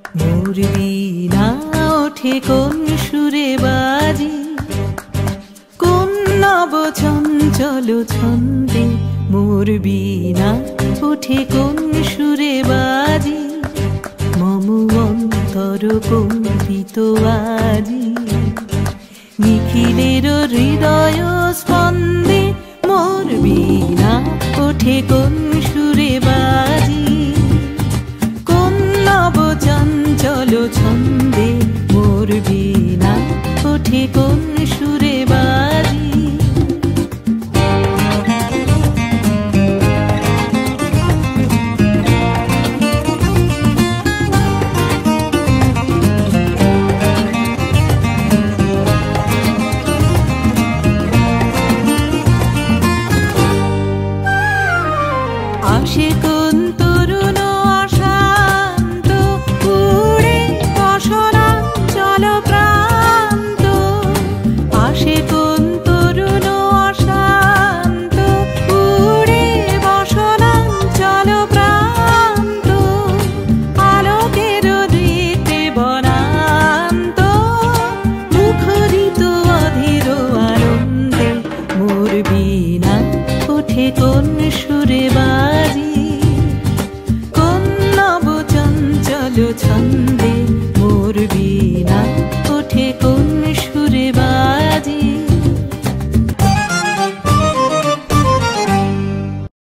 মোর বীণা ওঠে কোন সুরে বাজি, কোন নব চঞ্চল ছন্দে। মোর বীণা ওঠে কোন সুরে বাজি, মম অন্তর কম্পিত আজি। নিখিলের হৃদয় স্পন্দে মোর বীণা ওঠে কোন সুরে বাজি, কোন নব চঞ্চল ছন্দে। মোর বীণা ওঠে কোন সুরে বাজি। আসে কোন তরুণ অশান্ত, উড়ে বসনাঞ্চল প্রান্ত। আসে কোন তরুণ অশান্ত, উড়ে বসনাঞ্চল প্রান্ত। আলোকের দীপ্তে বনান্ত, মুখরিত অধীর আনন্দে। মোর বীণা ওঠে কোন সুরে বাজি, কোন নব চঞ্চল ছন্দে।